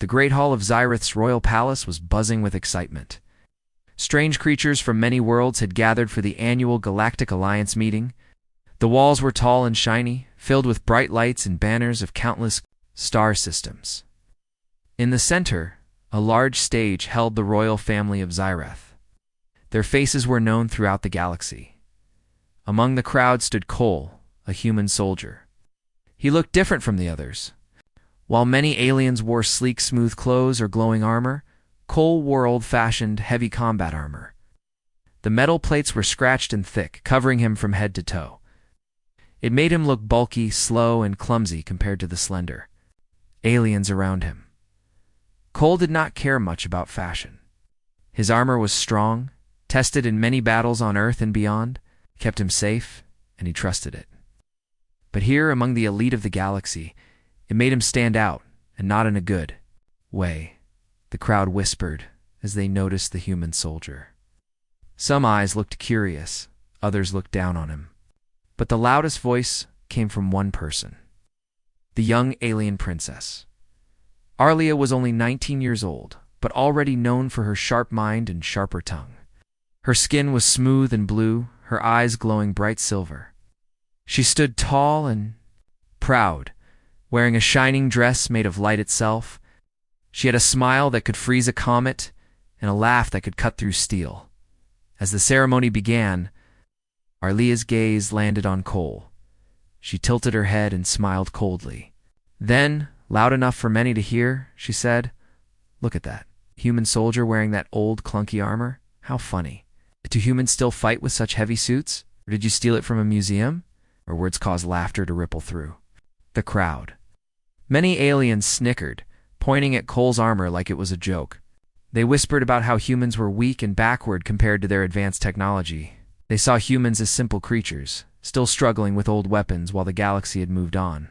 The great hall of Xyrith's royal palace was buzzing with excitement. Strange creatures from many worlds had gathered for the annual Galactic Alliance meeting. The walls were tall and shiny, filled with bright lights and banners of countless star systems. In the center, a large stage held the royal family of Xyrith. Their faces were known throughout the galaxy. Among the crowd stood Cole, a human soldier. He looked different from the others. While many aliens wore sleek, smooth clothes or glowing armor, Cole wore old-fashioned, heavy combat armor. The metal plates were scratched and thick, covering him from head to toe. It made him look bulky, slow, and clumsy compared to the slender aliens around him. Cole did not care much about fashion. His armor was strong, tested in many battles on Earth and beyond, kept him safe, and he trusted it. But here, among the elite of the galaxy, it made him stand out, and not in a good way. The crowd whispered as they noticed the human soldier. Some eyes looked curious, others looked down on him. But the loudest voice came from one person. The young alien princess. Arlia was only 19 years old, but already known for her sharp mind and sharper tongue. Her skin was smooth and blue, her eyes glowing bright silver. She stood tall and proud, wearing a shining dress made of light itself. She had a smile that could freeze a comet and a laugh that could cut through steel. As the ceremony began, Arlia's gaze landed on Cole. She tilted her head and smiled coldly. Then, loud enough for many to hear, she said, "Look at that. Human soldier wearing that old, clunky armor? How funny. Do humans still fight with such heavy suits? Or did you steal it from a museum?" Her words caused laughter to ripple through the crowd. Many aliens snickered, pointing at Cole's armor like it was a joke. They whispered about how humans were weak and backward compared to their advanced technology. They saw humans as simple creatures, still struggling with old weapons while the galaxy had moved on.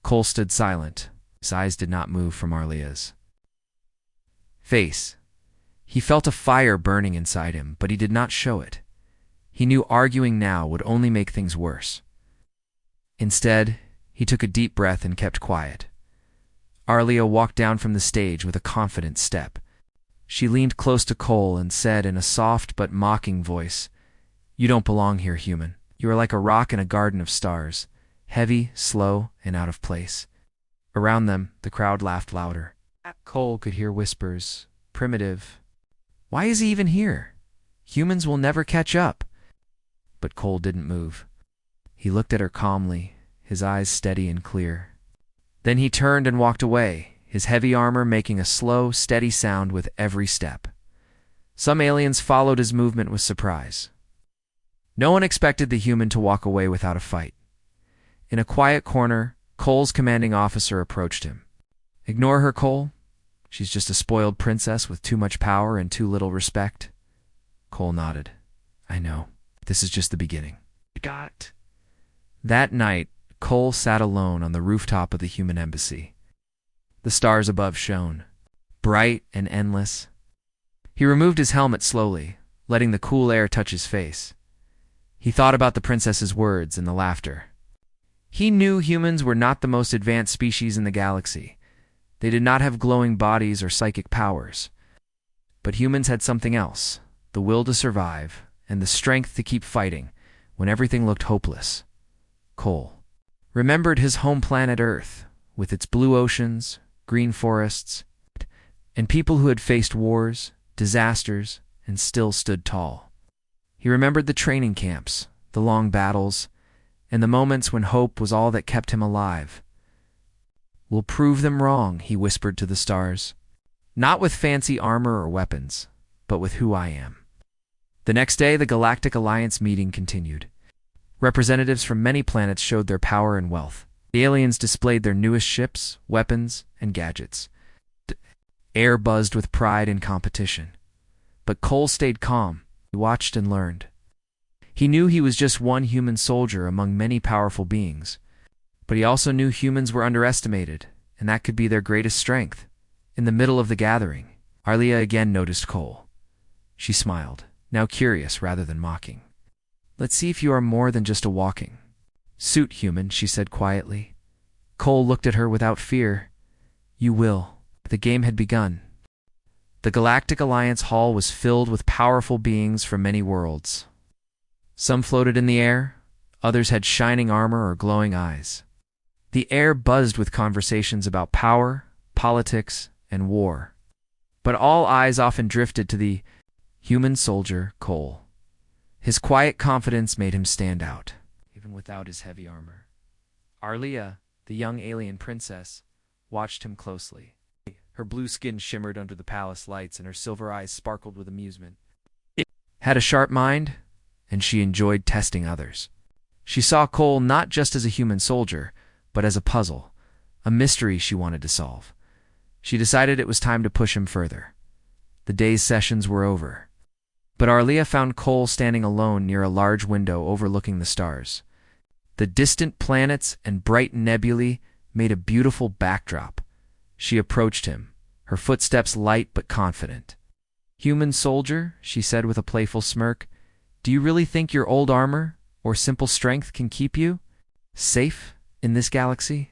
Cole stood silent. His eyes did not move from Arlia's face. He felt a fire burning inside him, but he did not show it. He knew arguing now would only make things worse. Instead, he took a deep breath and kept quiet. Arlia walked down from the stage with a confident step. She leaned close to Cole and said in a soft but mocking voice, "You don't belong here, human. You are like a rock in a garden of stars, heavy, slow, and out of place." Around them, the crowd laughed louder. Cole could hear whispers, "Primitive. Why is he even here? Humans will never catch up." But Cole didn't move. He looked at her calmly, his eyes steady and clear. Then he turned and walked away, his heavy armor making a slow, steady sound with every step. Some aliens followed his movement with surprise. No one expected the human to walk away without a fight. In a quiet corner, Cole's commanding officer approached him. "Ignore her, Cole. She's just a spoiled princess with too much power and too little respect." Cole nodded. "I know. This is just the beginning." "Got." That night, Cole sat alone on the rooftop of the human embassy. The stars above shone, bright and endless. He removed his helmet slowly, letting the cool air touch his face. He thought about the princess's words and the laughter. He knew humans were not the most advanced species in the galaxy. They did not have glowing bodies or psychic powers. But humans had something else, the will to survive and the strength to keep fighting when everything looked hopeless. Cole remembered his home planet Earth, with its blue oceans, green forests, and people who had faced wars, disasters, and still stood tall. He remembered the training camps, the long battles, and the moments when hope was all that kept him alive. "We'll prove them wrong," he whispered to the stars. "Not with fancy armor or weapons, but with who I am." The next day, the Galactic Alliance meeting continued. Representatives from many planets showed their power and wealth. The aliens displayed their newest ships, weapons, and gadgets. The air buzzed with pride and competition. But Cole stayed calm. He watched and learned. He knew he was just one human soldier among many powerful beings. But he also knew humans were underestimated, and that could be their greatest strength. In the middle of the gathering, Arlia again noticed Cole. She smiled, now curious rather than mocking. "Let's see if you are more than just a walking suit, human," she said quietly. Cole looked at her without fear. "You will." The game had begun. The Galactic Alliance Hall was filled with powerful beings from many worlds. Some floated in the air, others had shining armor or glowing eyes. The air buzzed with conversations about power, politics, and war. But all eyes often drifted to the human soldier, Cole. His quiet confidence made him stand out, even without his heavy armor. Arlia, the young alien princess, watched him closely. Her blue skin shimmered under the palace lights, and her silver eyes sparkled with amusement. She had a sharp mind, and she enjoyed testing others. She saw Cole not just as a human soldier, but as a puzzle, a mystery she wanted to solve. She decided it was time to push him further. The day's sessions were over. But Arlia found Cole standing alone near a large window overlooking the stars. The distant planets and bright nebulae made a beautiful backdrop. She approached him, her footsteps light but confident. "Human soldier," she said with a playful smirk, "do you really think your old armor or simple strength can keep you safe in this galaxy?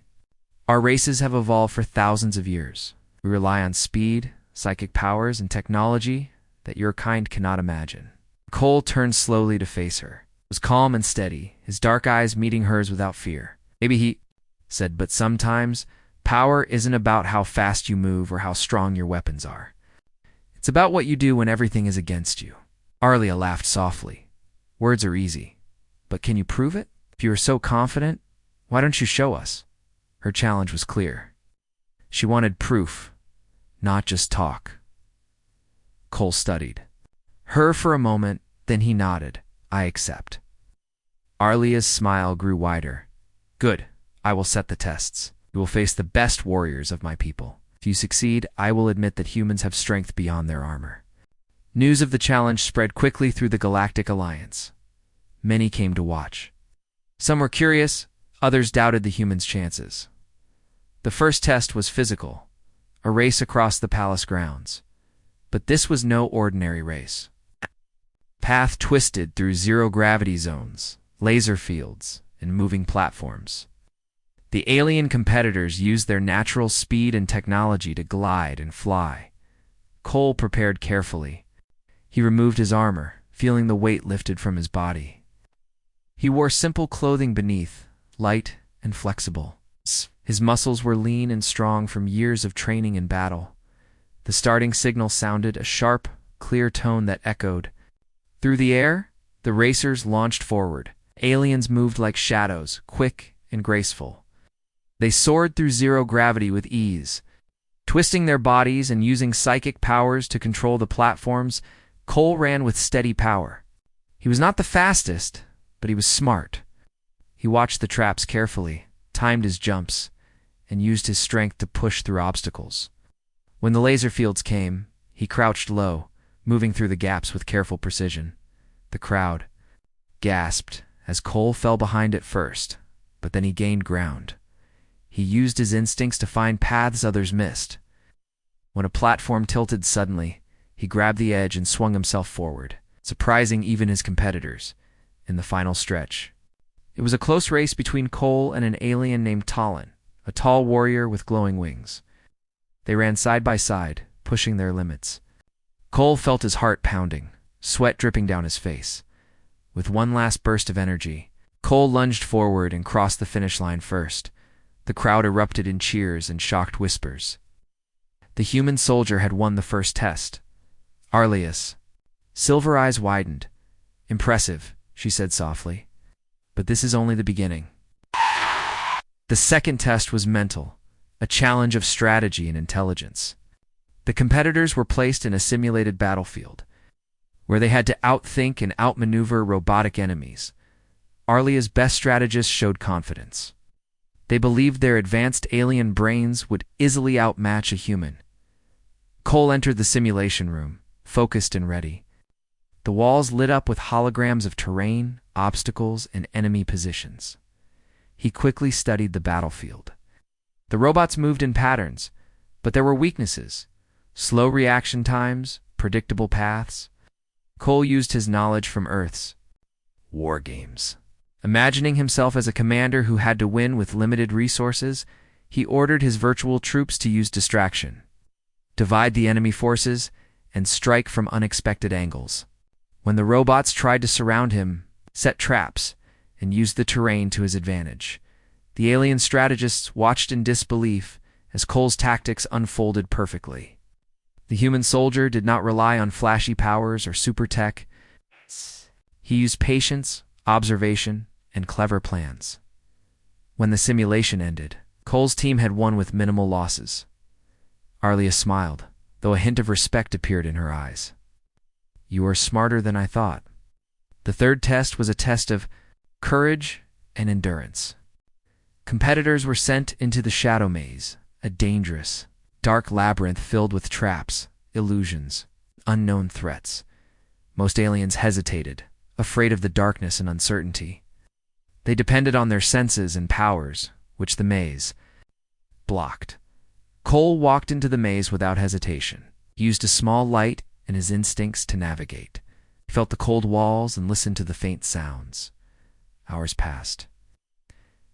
Our races have evolved for thousands of years. We rely on speed, psychic powers, and technology that your kind cannot imagine." Cole turned slowly to face her. He was calm and steady, his dark eyes meeting hers without fear. "Maybe he said, but sometimes power isn't about how fast you move or how strong your weapons are. It's about what you do when everything is against you." Arlia laughed softly. "Words are easy, but can you prove it? If you are so confident, why don't you show us?" Her challenge was clear. She wanted proof, not just talk. Cole studied her for a moment, then he nodded. "I accept." Arlia's smile grew wider. "Good. I will set the tests. You will face the best warriors of my people. If you succeed, I will admit that humans have strength beyond their armor." News of the challenge spread quickly through the Galactic Alliance. Many came to watch. Some were curious, others doubted the humans' chances. The first test was physical, a race across the palace grounds. But this was no ordinary race. Path twisted through zero-gravity zones, laser fields, and moving platforms. The alien competitors used their natural speed and technology to glide and fly. Cole prepared carefully. He removed his armor, feeling the weight lifted from his body. He wore simple clothing beneath, light and flexible. His muscles were lean and strong from years of training in battle. The starting signal sounded, a sharp, clear tone that echoed. Through the air, the racers launched forward. Aliens moved like shadows, quick and graceful. They soared through zero gravity with ease. Twisting their bodies and using psychic powers to control the platforms, Cole ran with steady power. He was not the fastest, but he was smart. He watched the traps carefully, timed his jumps, and used his strength to push through obstacles. When the laser fields came, he crouched low, moving through the gaps with careful precision. The crowd gasped as Cole fell behind at first, but then he gained ground. He used his instincts to find paths others missed. When a platform tilted suddenly, he grabbed the edge and swung himself forward, surprising even his competitors. In the final stretch, it was a close race between Cole and an alien named Talon, a tall warrior with glowing wings. They ran side by side, pushing their limits. Cole felt his heart pounding, sweat dripping down his face. With one last burst of energy, Cole lunged forward and crossed the finish line first. The crowd erupted in cheers and shocked whispers. The human soldier had won the first test. Arlia's silver eyes widened. "Impressive," she said softly. "But this is only the beginning." The second test was mental, a challenge of strategy and intelligence. The competitors were placed in a simulated battlefield, where they had to outthink and outmaneuver robotic enemies. Arlia's best strategists showed confidence. They believed their advanced alien brains would easily outmatch a human. Cole entered the simulation room, focused and ready. The walls lit up with holograms of terrain, obstacles, and enemy positions. He quickly studied the battlefield. The robots moved in patterns, but there were weaknesses. Slow reaction times, predictable paths. Cole used his knowledge from Earth's war games. Imagining himself as a commander who had to win with limited resources, he ordered his virtual troops to use distraction. divide the enemy forces, and strike from unexpected angles. When the robots tried to surround him, set traps, and used the terrain to his advantage, the alien strategists watched in disbelief as Cole's tactics unfolded perfectly. The human soldier did not rely on flashy powers or super tech. He used patience, observation, and clever plans. When the simulation ended, Cole's team had won with minimal losses. Arlia smiled, though a hint of respect appeared in her eyes. "You are smarter than I thought." The third test was a test of courage and endurance. Competitors were sent into the Shadow Maze, a dangerous, dark labyrinth filled with traps, illusions, unknown threats. Most aliens hesitated, afraid of the darkness and uncertainty. They depended on their senses and powers, which the maze blocked. Cole walked into the maze without hesitation. He used a small light and his instincts to navigate. He felt the cold walls and listened to the faint sounds. Hours passed.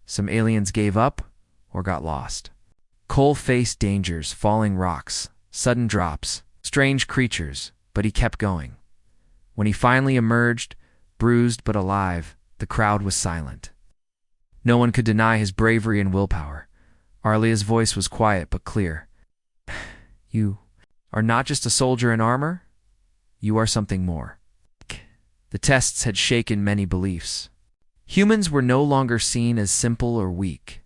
Some aliens gave up or got lost. Cole faced dangers, falling rocks, sudden drops, strange creatures, but he kept going. When he finally emerged, bruised but alive, the crowd was silent. No one could deny his bravery and willpower. Arlia's voice was quiet but clear. "You are not just a soldier in armor. You are something more." The tests had shaken many beliefs. Humans were no longer seen as simple or weak.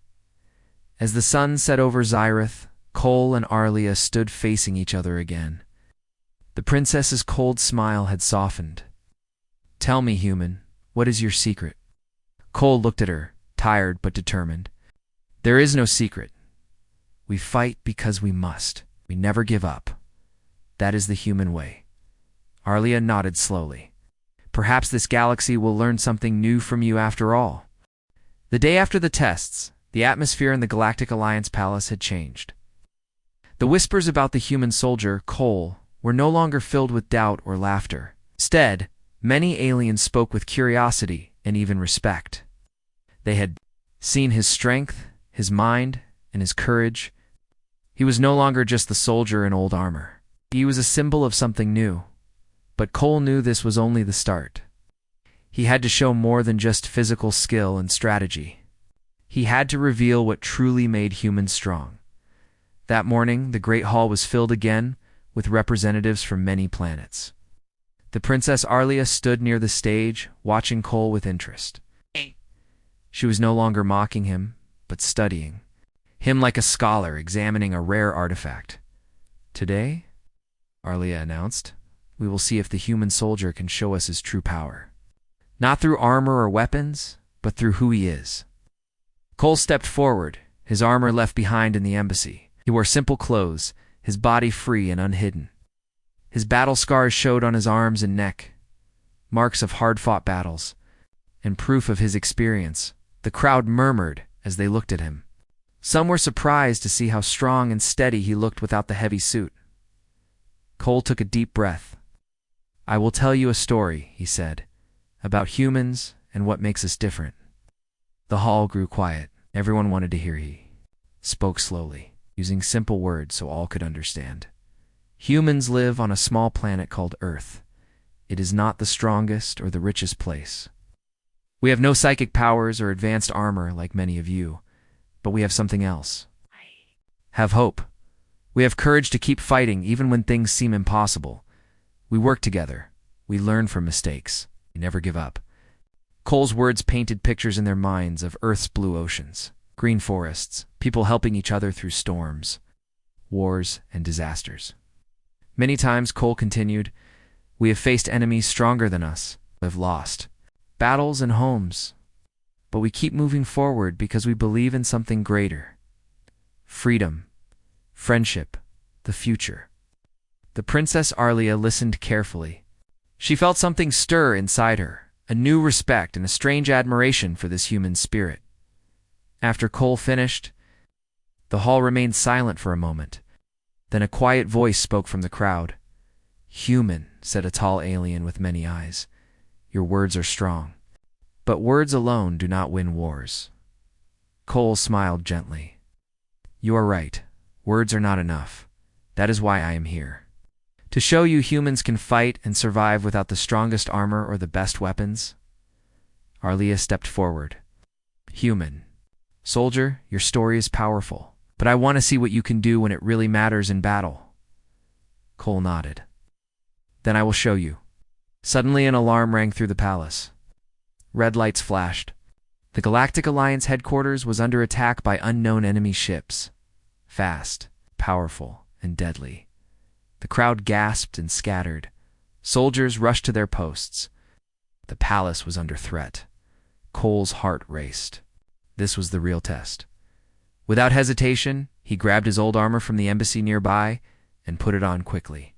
As the sun set over Xyrath, Cole and Arlia stood facing each other again. The princess's cold smile had softened. "Tell me, human, what is your secret?" Cole looked at her, tired but determined. "There is no secret. We fight because we must. We never give up. That is the human way." Arlia nodded slowly. "Perhaps this galaxy will learn something new from you after all." The day after the tests, the atmosphere in the Galactic Alliance Palace had changed. The whispers about the human soldier, Cole, were no longer filled with doubt or laughter. Instead, many aliens spoke with curiosity and even respect. They had seen his strength, his mind, and his courage. He was no longer just the soldier in old armor. He was a symbol of something new. But Cole knew this was only the start. He had to show more than just physical skill and strategy. He had to reveal what truly made humans strong. That morning, the Great Hall was filled again with representatives from many planets. The Princess Arlia stood near the stage, watching Cole with interest. She was no longer mocking him, but studying him like a scholar examining a rare artifact. "Today," Arlia announced, "we will see if the human soldier can show us his true power. Not through armor or weapons, but through who he is." Cole stepped forward, his armor left behind in the embassy. He wore simple clothes, his body free and unhidden. His battle scars showed on his arms and neck, marks of hard-fought battles, and proof of his experience. The crowd murmured as they looked at him. Some were surprised to see how strong and steady he looked without the heavy suit. Cole took a deep breath. "I will tell you a story," he said, "about humans and what makes us different." The hall grew quiet. Everyone wanted to hear. He spoke slowly, using simple words so all could understand. "Humans live on a small planet called Earth. It is not the strongest or the richest place. We have no psychic powers or advanced armor like many of you, but we have something else. Have hope. We have courage to keep fighting even when things seem impossible. We work together. We learn from mistakes. We never give up." Cole's words painted pictures in their minds of Earth's blue oceans, green forests, people helping each other through storms, wars, and disasters. Many times, Cole continued, "We have faced enemies stronger than us, have lost battles and homes, but we keep moving forward because we believe in something greater. Freedom, friendship, the future." The Princess Arlia listened carefully. She felt something stir inside her, a new respect and a strange admiration for this human spirit. After Cole finished, the hall remained silent for a moment. Then a quiet voice spoke from the crowd. "Human," said a tall alien with many eyes, "your words are strong. But words alone do not win wars." Cole smiled gently. "You are right. Words are not enough. That is why I am here. To show you humans can fight and survive without the strongest armor or the best weapons. Arlia stepped forward. Human. Soldier, your story is powerful, but I want to see what you can do when it really matters in battle. Cole nodded. Then I will show you. Suddenly an alarm rang through the palace. Red lights flashed. The Galactic Alliance headquarters was under attack by unknown enemy ships. Fast, powerful, and deadly. The crowd gasped and scattered. Soldiers rushed to their posts. The palace was under threat. Cole's heart raced. This was the real test. Without hesitation, he grabbed his old armor from the embassy nearby and put it on quickly.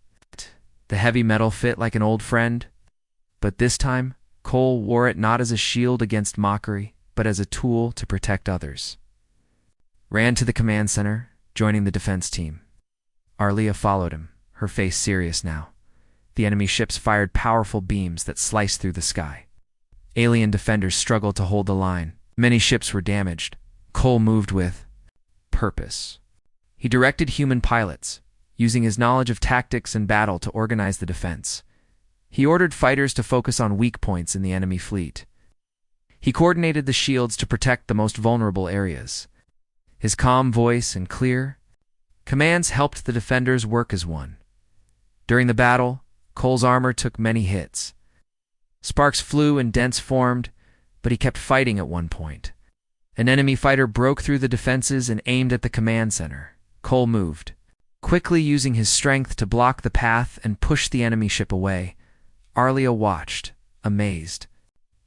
The heavy metal fit like an old friend, but this time, Cole wore it not as a shield against mockery, but as a tool to protect others. Ran to the command center, joining the defense team. Arlia followed him, her face serious now. The enemy ships fired powerful beams that sliced through the sky. Alien defenders struggled to hold the line. Many ships were damaged. Cole moved with purpose. He directed human pilots, using his knowledge of tactics and battle to organize the defense. He ordered fighters to focus on weak points in the enemy fleet. He coordinated the shields to protect the most vulnerable areas. His calm voice and clear commands helped the defenders work as one. During the battle, Cole's armor took many hits. Sparks flew and dents formed, but he kept fighting at one point. An enemy fighter broke through the defenses and aimed at the command center. Cole moved, quickly using his strength to block the path and push the enemy ship away. Arlia watched, amazed.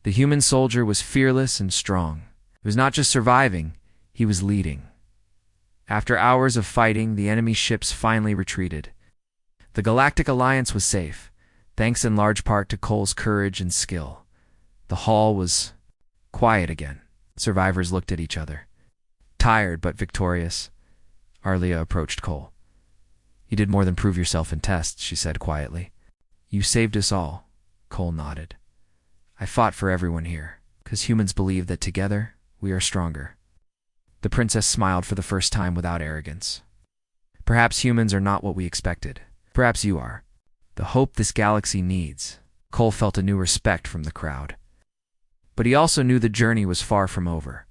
The human soldier was fearless and strong. He was not just surviving, he was leading. After hours of fighting, the enemy ships finally retreated. The Galactic Alliance was safe, thanks in large part to Cole's courage and skill. The hall was quiet again. Survivors looked at each other. Tired but victorious, Arlia approached Cole. You did more than prove yourself in tests, she said quietly. You saved us all, Cole nodded. I fought for everyone here, because humans believe that together we are stronger. The princess smiled for the first time without arrogance. Perhaps humans are not what we expected. Perhaps you are. The hope this galaxy needs. Cole felt a new respect from the crowd. But he also knew the journey was far from over.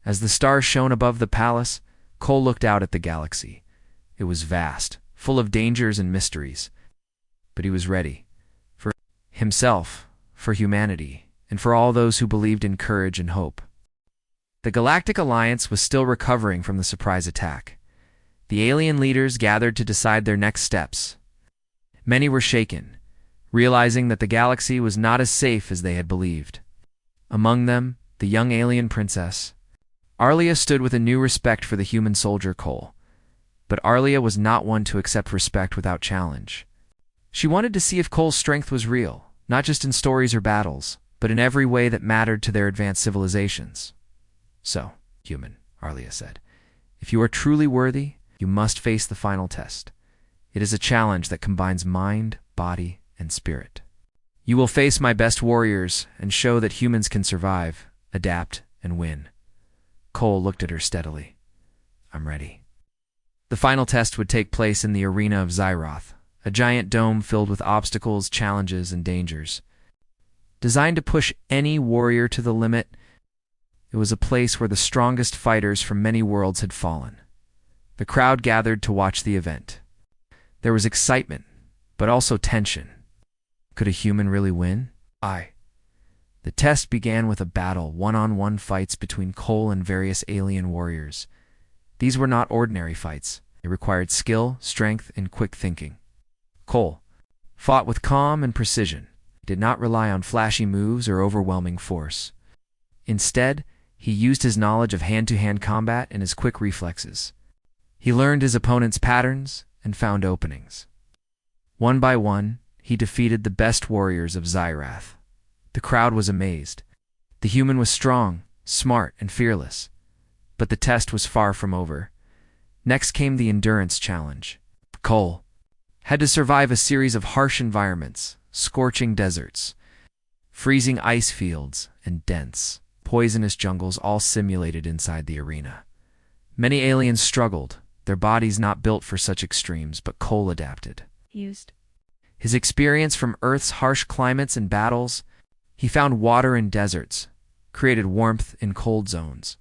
As the stars shone above the palace, Cole looked out at the galaxy. It was vast, full of dangers and mysteries. But he was ready. For himself, for humanity, and for all those who believed in courage and hope. The Galactic Alliance was still recovering from the surprise attack. The alien leaders gathered to decide their next steps. Many were shaken, realizing that the galaxy was not as safe as they had believed. Among them, the young alien princess. Arlia stood with a new respect for the human soldier Cole. But Arlia was not one to accept respect without challenge. She wanted to see if Cole's strength was real, not just in stories or battles, but in every way that mattered to their advanced civilizations. So, human, Arlia said, if you are truly worthy, you must face the final test. It is a challenge that combines mind, body, and spirit. You will face my best warriors and show that humans can survive, adapt, and win. Cole looked at her steadily. I'm ready. The final test would take place in the arena of Zyroth, a giant dome filled with obstacles, challenges, and dangers. Designed to push any warrior to the limit, it was a place where the strongest fighters from many worlds had fallen. The crowd gathered to watch the event. There was excitement, but also tension. Could a human really win? The test began with a battle, one-on-one fights between Cole and various alien warriors. These were not ordinary fights. They required skill, strength, and quick thinking. Cole fought with calm and precision. He did not rely on flashy moves or overwhelming force. Instead, he used his knowledge of hand-to-hand combat and his quick reflexes. He learned his opponent's patterns and found openings. One by one, he defeated the best warriors of Zyroth. The crowd was amazed. The human was strong, smart, and fearless. But the test was far from over. Next came the endurance challenge. Cole had to survive a series of harsh environments, scorching deserts, freezing ice fields, and dense, poisonous jungles all simulated inside the arena. Many aliens struggled, their bodies not built for such extremes, but Cole adapted. Used. His experience from Earth's harsh climates and battles, he found water in deserts, created warmth in cold zones,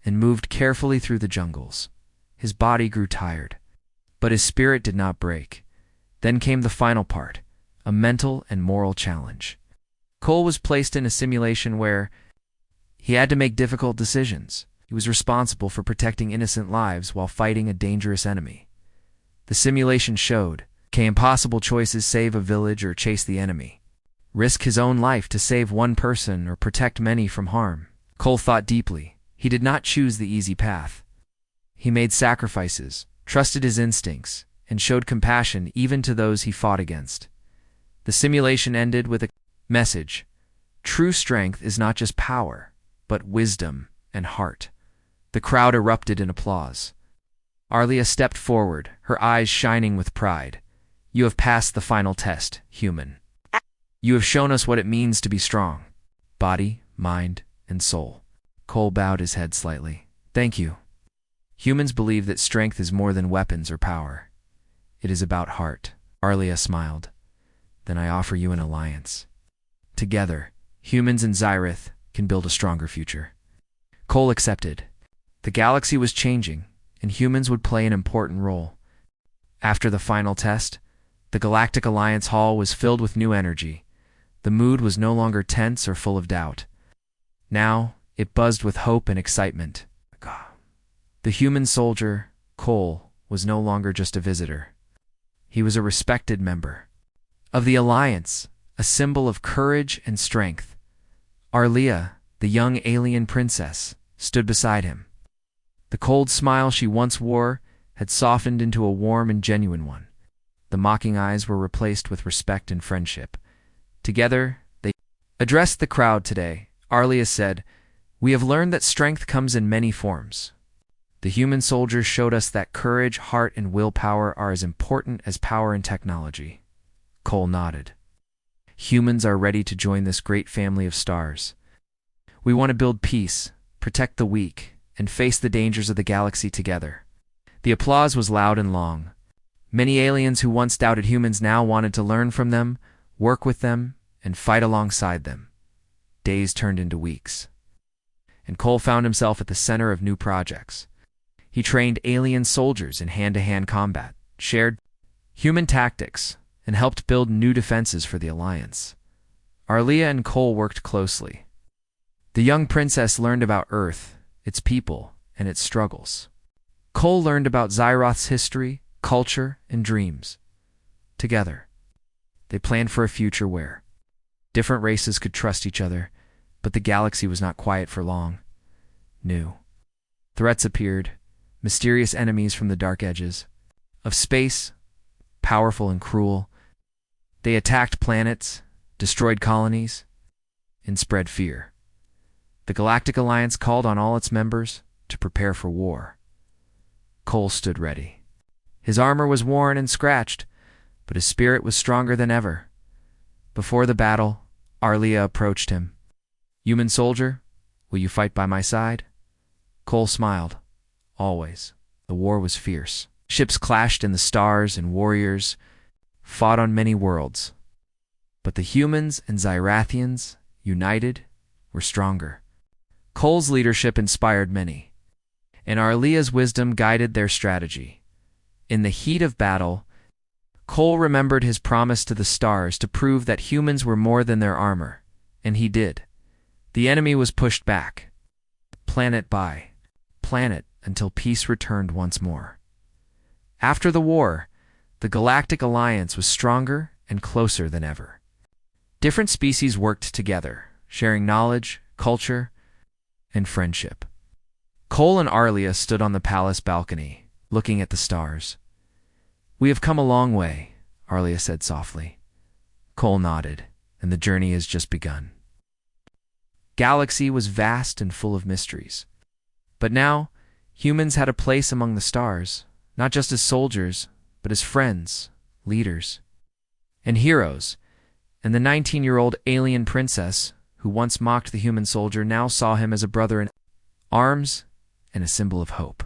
and moved carefully through the jungles. His body grew tired, but his spirit did not break. Then came the final part, a mental and moral challenge. Cole was placed in a simulation where he had to make difficult decisions. He was responsible for protecting innocent lives while fighting a dangerous enemy. The simulation showed, can impossible choices save a village or chase the enemy? Risk his own life to save one person or protect many from harm? Cole thought deeply. He did not choose the easy path. He made sacrifices, trusted his instincts, and showed compassion even to those he fought against. The simulation ended with a message. True strength is not just power, but wisdom and heart. The crowd erupted in applause. Arlia stepped forward, her eyes shining with pride. You have passed the final test, human. You have shown us what it means to be strong. Body, mind, and soul. Cole bowed his head slightly. Thank you. Humans believe that strength is more than weapons or power. It is about heart. Arlia smiled. Then I offer you an alliance. Together, humans and Xyrith can build a stronger future. Cole accepted. The galaxy was changing, and humans would play an important role. After the final test, the Galactic Alliance Hall was filled with new energy. The mood was no longer tense or full of doubt. Now, it buzzed with hope and excitement. The human soldier, Cole, was no longer just a visitor. He was a respected member of the Alliance, a symbol of courage and strength. Arlia, the young alien princess, stood beside him. The cold smile she once wore had softened into a warm and genuine one. The mocking eyes were replaced with respect and friendship. Together, they addressed the crowd today. Arlia said, "We have learned that strength comes in many forms. The human soldiers showed us that courage, heart, and willpower are as important as power and technology." Cole nodded. Humans are ready to join this great family of stars. We want to build peace, protect the weak, and face the dangers of the galaxy together. The applause was loud and long. Many aliens who once doubted humans now wanted to learn from them, work with them, and fight alongside them. Days turned into weeks, and Cole found himself at the center of new projects. He trained alien soldiers in hand-to-hand combat, shared human tactics, and helped build new defenses for the Alliance. Arlia and Cole worked closely. The young princess learned about Earth, its people, and its struggles. Cole learned about Xyroth's history, culture, and dreams. Together, they planned for a future where different races could trust each other, but the galaxy was not quiet for long. New threats appeared, mysterious enemies from the dark edges of space, powerful and cruel. They attacked planets, destroyed colonies, and spread fear. The Galactic Alliance called on all its members to prepare for war. Cole stood ready. His armor was worn and scratched, but his spirit was stronger than ever. Before the battle, Arlia approached him. "Human soldier, will you fight by my side?" Cole smiled. Always. The war was fierce. Ships clashed in the stars and warriors fought on many worlds. But the humans and Xyrathians, united, were stronger. Cole's leadership inspired many, and Arlia's wisdom guided their strategy. In the heat of battle, Cole remembered his promise to the stars to prove that humans were more than their armor, and he did. The enemy was pushed back, planet by planet, until peace returned once more. After the war, the Galactic Alliance was stronger and closer than ever. Different species worked together, sharing knowledge, culture, and friendship. Cole and Arlia stood on the palace balcony, looking at the stars. "We have come a long way," Arlia said softly. Cole nodded, and the journey has just begun. Galaxy was vast and full of mysteries. But now, humans had a place among the stars, not just as soldiers, but as friends, leaders, and heroes. And the 19-year-old alien princess, who once mocked the human soldier, now saw him as a brother in arms and a symbol of hope.